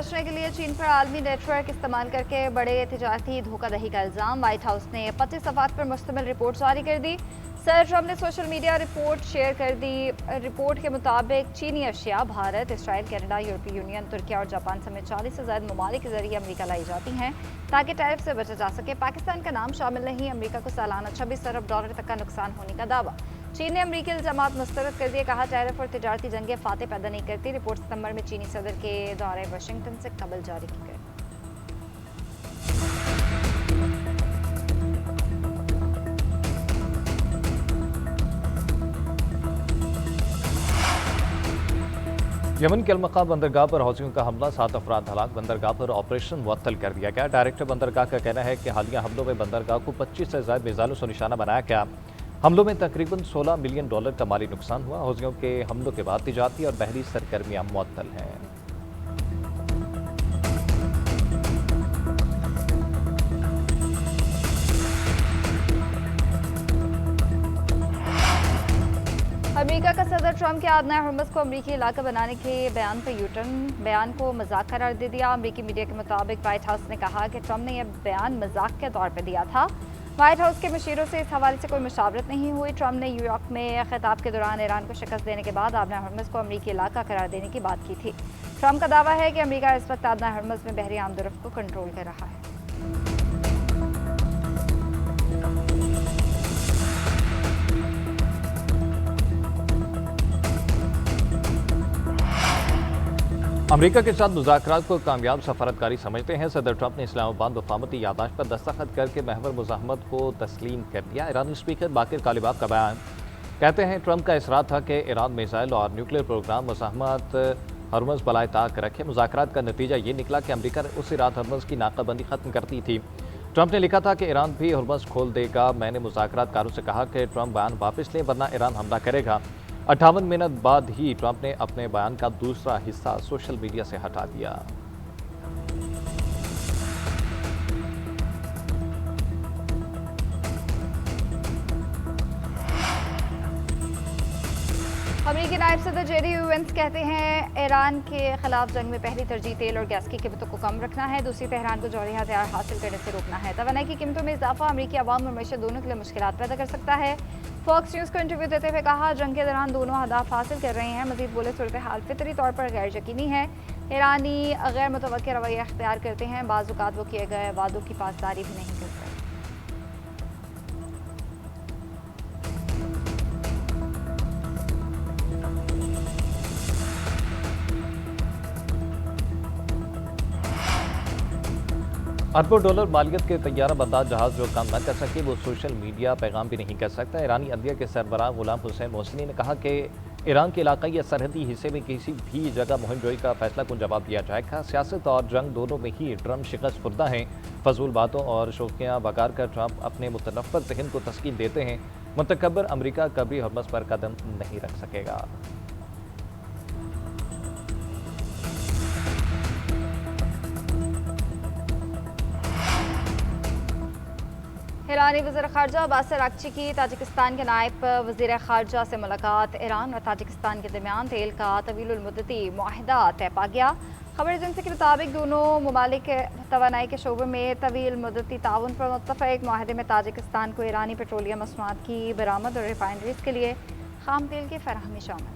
बचने के लिए चीन पर आलमी नेटवर्क इस्तेमाल करके बड़े तिजारती धोखाधड़ी का इल्जाम। व्हाइट हाउस ने 25 सफ़ात पर मुश्तमिल रिपोर्ट जारी कर दी। सर ट्रम्प ने सोशल मीडिया रिपोर्ट शेयर कर दी। रिपोर्ट के मुताबिक चीनी अशिया भारत, इसराइल, कनाडा, यूरोपीय यूनियन, तुर्किया और जापान समेत 40 से ज़्यादा ममालिक के जरिए अमरीका लाई जाती हैं ताकि टैरिफ से बचा जा सके। पाकिस्तान का नाम शामिल नहीं। अमरीका को सालाना $26 अरब तक का नुकसान होने का दावा। चीन ने अमरीकी इल्जामात मुस्तरद कर दिए। कहा, टैरिफ और तिजारती जंगें फातह पैदा नहीं करती। रिपोर्ट सितंबर में चीनी सदर के दौरे वाशिंगटन से कबल जारी की गई। यमन के अलमका बंदरगाह पर हौसियों का हमला, 7 अफराद हलाक। बंदरगाह पर ऑपरेशन मुअत्तल कर दिया गया। डायरेक्टर बंदरगाह का कहना है कि हालिया हमलों में बंदरगाह को 25 से ज़ायद मिसाइलों से निशाना बनाया गया। हमलों में तकरीबन $16 मिलियन का माली नुकसान हुआ। हौसियों के हमलों के बाद तिजारती और बहरी सरगर्मियां मुअत्तल हैं। अमेरिका का सदर ट्रम्प के आदना हरमस को अमरीकी इलाका बनाने के बयान पर यूटर्न, बयान को मजाक करार दे दिया। अमरीकी मीडिया के मुताबिक व्हाइट हाउस ने कहा कि ट्रम्प ने यह बयान मजाक के तौर पर दिया था। व्हाइट हाउस के मशीरों से इस हवाले से कोई मुशावरत नहीं हुई। ट्रम्प ने न्यूयॉर्क में खिताब के दौरान ईरान को शिकस्त देने के बाद आदना हरमस को अमरीकी इलाका करार देने की बात की थी। ट्रम्प का दावा है कि अमरीका इस वक्त आदना हरमस में बहरी आमदरफ्त को कंट्रोल कर रहा है। अमरीका के साथ मुज़ाकरात को कामयाब सफारतकारी समझते हैं। सदर ट्रम्प ने इस्लामाबाद वफामती यादाश्त पर दस्तखत करके महवर मुज़ाहमत को तस्लीम कर दिया। ईरानी स्पीकर बाकिर कालिबाफ का बयान। कहते हैं, ट्रम्प का इसरार था कि ईरान मिसाइल और न्यूक्लियर प्रोग्राम मुज़ाहमत हरमज़ बलाए ताक रखे। मुज़ाकरात का नतीजा ये निकला कि अमरीका ने उसी रात हरमज़ की नाकाबंदी ख़त्म कर दी थी। ट्रम्प ने लिखा था कि ईरान भी हरमज़ खोल देगा। मैंने मुज़ाकरात कारों से कहा कि ट्रम्प बयान वापस लें वरना ईरान हमला करेगा। 58 मिनट बाद ही ट्रम्प ने अपने बयान का दूसरा हिस्सा सोशल मीडिया से हटा दिया। अमरीकी नायब सदर जेडी वेंस कहते हैं, ईरान के खिलाफ जंग में पहली तरजीह तेल और गैस की कीमतों को कम रखना है। दूसरी, तेहरान को जौहरी हथियार हासिल करने से रोकना है। तवानाई की कीमतों में इजाफा अमरीकी अवाम और मईशत दोनों के लिए मुश्किलात पैदा कर सकता है। फॉक्स न्यूज़ को इंटरव्यू देते हुए कहा, जंग के दौरान दोनों अहदाफ हासिल कर रहे हैं। मजीद बोले, सूरत हाल फितरी तौर पर गैर यकीनी है। ईरानी गैर मुतवक्किल रवैया अख्तियार करते हैं। बाज़ औक़ात वो किए गए वादों की पासदारी भी नहीं करते। अरबों डॉलर मालियत के तैयारा बंदाज जहाज जो काम न कर सके वो सोशल मीडिया पैगाम भी नहीं कर सकता। ईरानी अदलिया के सरबराह गुलाम हुसैन मोहसिनी ने कहा कि ईरान के इलाक़ाई या सरहदी हिस्से में किसी भी जगह मुहिमजोई का फैसला कुन जवाब दिया जाएगा। सियासत और जंग दोनों में ही ट्रम्प शिकस्त खुर्दा हैं। फजूल बातों और शोखियाँ बकार कर ट्रम्प अपने मुतनफ़्फ़र ज़हन को तस्कीन देते हैं। मुतकब्बर अमरीका कभी हरमज़ पर कदम नहीं रख सकेगा। ईरानी वज़ीर ख़ारजा अब्बास अराग़ची की ताजिकिस्तान के नायब वज़ीर ख़ारजा से मुलाकात। ईरान और ताजिकिस्तान के दरमियान तेल का तवील मुद्दती मुआहिदा तय पा गया। खबर एजेंसी के मुताबिक दोनों ममालिक तवानाई के शोबे में तवील मुद्दती ताउन पर मुत्तफ़क़ मुआहदे में ताजिकिस्तान को ईरानी पेट्रोलियम मसनूआत की बरामद और रिफाइनरीज़ के लिए खाम तेल की फराहमी शामिल।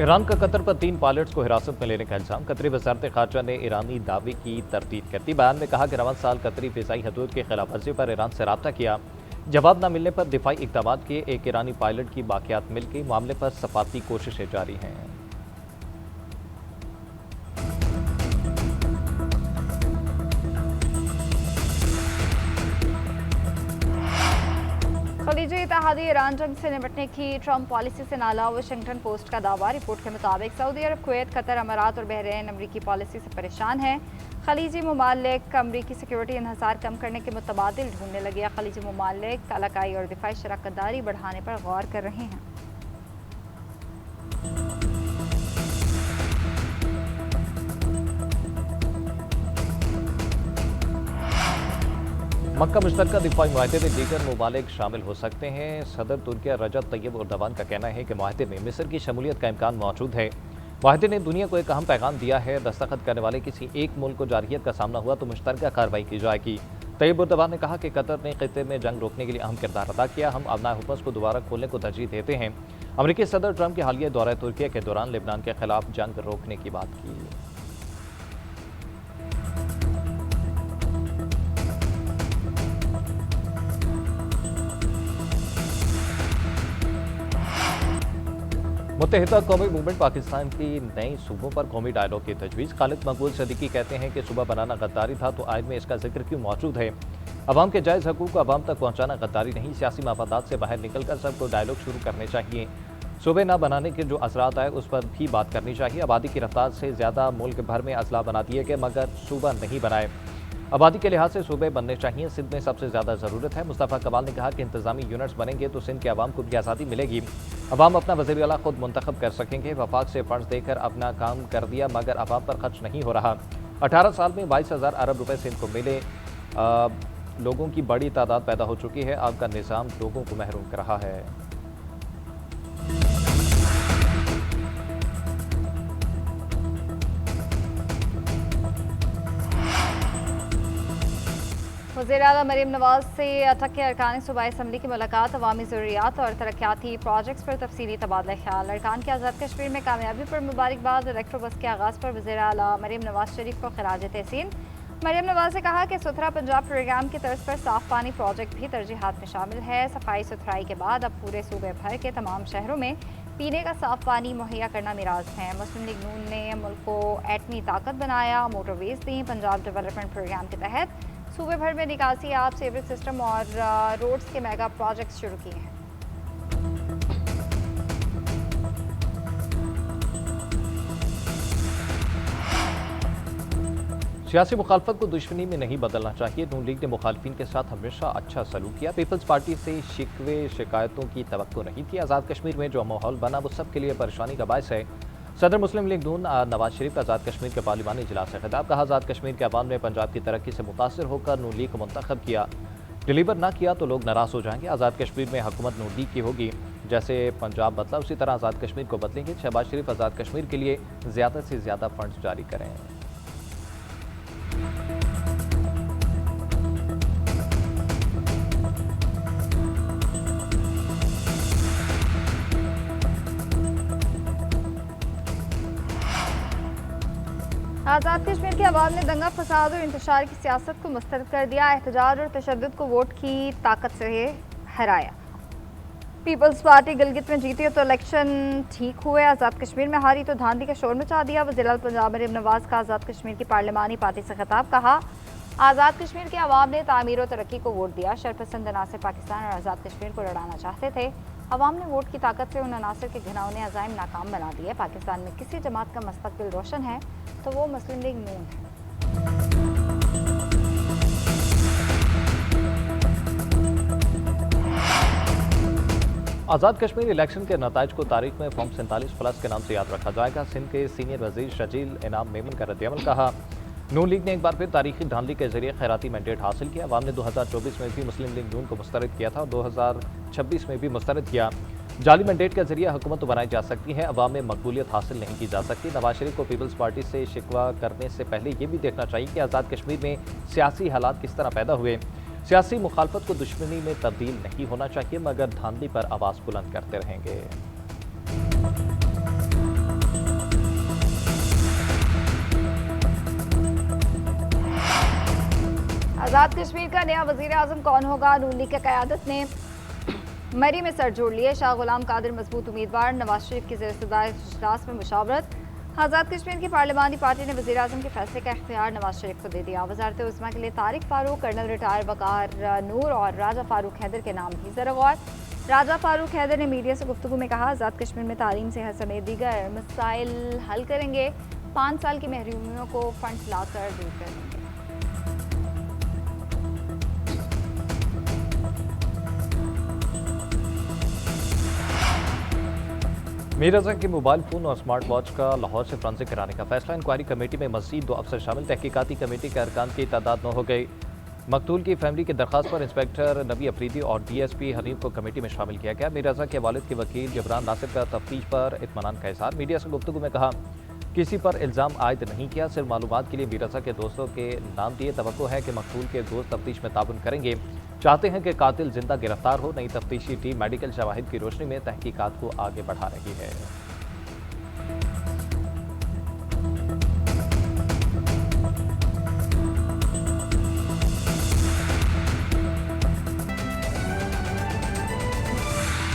ईरान का कतर पर 3 पायलट्स को हिरासत में लेने का इल्ज़ाम। कतरी वज़ारत ख़ारजा ने ईरानी दावे की तरदीद करती। बयान में कहा कि रवां साल कतरी फ़िज़ाई हदूद की खिलाफ वर्जी पर ईरान से रब्ता किया। जवाब न मिलने पर दिफाई इक़दामात किए। एक ईरानी पायलट की बाक़ियात मिल गई। मामले पर सफारती कोशिशें जारी हैं। खलीजी इत्तेहादी ईरान जंग से निपटने की ट्रम्प पॉलिसी से नाला। वाशिंगटन पोस्ट का दावा। रिपोर्ट के मुताबिक सऊदी अरब, कुवैत, कतर, अमारात और बहरीन अमरीकी पॉलिसी से परेशान है। खलीजी ममालिक अमरीकी सिक्योरिटी इन्हसार कम करने के मुतबादिल ढूंढने लगे। खलीजी ममालिक इलाकाई और दिफाई शराकतदारी बढ़ाने पर गौर कर रहे हैं। मक्का मुश्तरका दिफाई माहदे में दीगर ममालिक शामिल हो सकते हैं। सदर तुर्किया रजब तैयब एर्दोगान का कहना है कि माहदे में मिस्र की शमूलियत का इम्कान मौजूद है। माहदे ने दुनिया को एक अहम पैगाम दिया है, दस्तखत करने वाले किसी एक मुल्क को जारहियत का सामना हुआ तो मुश्तरका कार्रवाई की जाएगी। तैयब एर्दोगान ने कहा कि कतर ने खित्ते में जंग रोकने के लिए अहम किरदार अदा किया। हम अबनाए हुकूमत को दोबारा खोलने को तरजीह देते हैं। अमरीकी सदर ट्रंप के हालिया दौरा तुर्किया के दौरान लेबनान के खिलाफ जंग रोकने की बात की। मुत्तहिदा कौमी मूवमेंट पाकिस्तान की नई सूबों पर कौमी डायलॉग की तजवीज़। खालिद मकबूल सदीकी कहते हैं कि सूबा बनाना गद्दारी था तो आइन में इसका जिक्र क्यों मौजूद है। अवाम के जायज़ हकूक़ को अवाम तक पहुँचाना गद्दारी नहीं, सियासी मफादात से बाहर निकलकर सबको डायलॉग शुरू करने चाहिए। सूबे न बनाने के जो असरात आए उस पर भी बात करनी चाहिए। आबादी की रफ्तार से ज़्यादा मुल्क भर में अजला बना दिए गए मगर सूबा नहीं बनाए। आबादी के लिहाज से सूबे बनने चाहिए। सिंध में सबसे ज़्यादा ज़रूरत है। मुस्तफ़ा कमाल ने कहा कि इंतज़ामी यूनिट्स बनेंगे तो सिंध के अवाम को भी आज़ादी मिलेगी। अवाम अपना वज़ीर आला खुद मुंतखब कर सकेंगे। वफाक से फंड्स देकर अपना काम कर दिया मगर अवाम पर खर्च नहीं हो रहा। 18 साल में 22,000 अरब रुपए सिंध को मिले। लोगों की बड़ी तादाद पैदा हो चुकी है। अब का निज़ाम लोगों को महरूम कर रहा है। वज़ीर आला मरीम नवाज से अटक के अरकान सूबाई असम्बली की मुलाकात। अवामी ज़रूरियात और तरक्याती प्रोजेक्ट्स पर तफसीली तबादला ख्याल। अरकान के आज़ाद कश्मीर में कामयाबी पर मुबारकबाद। इलेक्ट्रो बस के आगाज़ पर वज़ीर आला मरीम नवाज शरीफ को खराज तहसीन। मरीम नवाज ने कहा कि सुथरा पंजाब प्रोग्राम की तर्ज पर साफ पानी प्रोजेक्ट भी तरजीहात में शामिल है। सफाई सुथराई के बाद अब पूरे सूबे भर के तमाम शहरों में पीने का साफ पानी मुहैया करना मिराज है। मुस्लिम लीग नून ने मुल्क को एटमी ताकत बनाया, मोटरवेज दी। पंजाब डेवलपमेंट प्रोग्राम के तहत सूबे भर में निकासी आब सीवरेज सिस्टम और रोड्स के मेगा प्रोजेक्ट्स शुरू किए हैं। सियासी मुखालफत को दुश्मनी में नहीं बदलना चाहिए। नून लीग ने मुखालफिन के साथ हमेशा अच्छा सलूक किया। पीपल्स पार्टी से शिकवे शिकायतों की तवक्को नहीं थी। आज़ाद कश्मीर में जो माहौल बना वो सबके लिए परेशानी का बायस है। सदर मुस्लिम लीग नून नवाज शरीफ का आज़ाद कश्मीर के पार्लिमानी इजलास से खिताब। कहा आज़ाद कश्मीर के अवाम ने पंजाब की तरक्की से मुतासर होकर नून लीग को मुंतखब किया। डिलीवर ना किया तो लोग नाराज़ हो जाएंगे। आज़ाद कश्मीर में हुकूमत नून लीग की होगी। जैसे पंजाब बदला उसी तरह आज़ाद कश्मीर को बदलेंगे। शहबाज शरीफ आज़ाद कश्मीर के लिए ज़्यादा से ज़्यादा फंड्स जारी करें। आज़ाद कश्मीर के अवाम ने दंगा फसाद और इंतशार की सियासत को मुस्तरद कर दिया। एहतजाज और तशद्दुद को वोट की ताकत से हराया। पीपल्स पार्टी गिलगित में जीती तो इलेक्शन ठीक हुए। आज़ाद कश्मीर में हारी तो धांधली का शोर मचा दिया। वज़ीर पंजाब मरीम नवाज का आज़ाद कश्मीर की पार्लिमानी पार्टी से खिताब। कहा आज़ाद कश्मीर के अवाम ने तामीर और तरक्की को वोट दिया। शरपसंद अनासर पाकिस्तान और आज़ाद कश्मीर को लड़ाना चाहते थे। अवाम ने वोट की ताकत से उन अनासर के घिनौने अज़ाइम नाकाम बना दिए। पाकिस्तान में किसी जमात का मुस्तकबिल रोशन है तो वो मुस्लिम लीग नून है। आज़ाद कश्मीर इलेक्शन के नताइज को तारीख में फॉर्म 47+ के नाम से याद रखा जाएगा। सिंध के सीनियर वजीर शजील इनाम मेमन का रद्द-ए-अमल। कहा नून लीग ने एक बार फिर तारीखी धांधली के जरिए खैराती मैंडेट हासिल किया। अवाम ने 2024 में भी मुस्लिम लीग नून को मुस्तरद किया था और 2026 में भी मुस्तरद किया। जाली मैंडेट के जरिए हुकूमत तो बनाई जा सकती है, अवाम में मकबूलियत हासिल नहीं की जा सकती। नवाज शरीफ को पीपल्स पार्टी से शिकवा करने से पहले ये भी देखना चाहिए कि आज़ाद कश्मीर में सियासी हालात किस तरह पैदा हुए। सियासी मुखालफत को दुश्मनी में तब्दील नहीं होना चाहिए मगर धांधली पर आवाज़ बुलंद करते रहेंगे। आज़ाद कश्मीर का नया वज़ीर आज़म कौन होगा? नून लीग की क़यादत ने मरी में सर जोड़ लिए। शाह गुलाम कादिर मजबूत उम्मीदवार। नवाज शरीफ की ज़ेर-ए-सदार इजलास में मुशावरत। आज़ाद कश्मीर की पार्लिमानी पार्टी ने वज़ीर आज़म के फैसले का इख्तियार नवाज शरीफ को दे दिया। वज़ारत उज़्मा के लिए तारिक फ़ारूक, कर्नल रिटायर वक़ार नूर और राजा फ़ारूक हैदर के नाम भी ज़रा गौर। राजा फ़ारूक हैदर ने मीडिया से गुफ्तगू में कहा आज़ाद कश्मीर में तालीम सेहत समेत दीगर मसाइल हल करेंगे। 5 साल की महरूमियों को फंड्स लाकर दूर कर देंगे। मीर रज़ा के मोबाइल फ़ोन और स्मार्ट वॉच का लाहौर से फ्रांसिक कराने का फैसला। इंक्वायरी कमेटी में मज़ीद 2 अफसर शामिल। तहकीकाती कमेटी के अरकान की तादाद 9 हो गई। मकतूल की फैमिली की दरखास्त पर इंस्पेक्टर नबी अफरीदी और डीएसपी हनीफ को कमेटी में शामिल किया गया। मीर रजा के वालिद के वकील जबरान नासिर का तफ्तीश पर इत्मीनान का इज़हार। मीडिया से गुफ्तगू में कहा, किसी पर इल्ज़ाम आयद नहीं किया, सिर्फ मालूमात के लिए मीर रजा के दोस्तों के नाम दिए। तवक्को है कि मकतूल के दोस्त तफ्तीश में ताउन करेंगे। चाहते हैं कि कातिल जिंदा गिरफ्तार हो। नई तफ्तीशी टीम मेडिकल शवाहिद की रोशनी में तहकीकात को आगे बढ़ा रही है।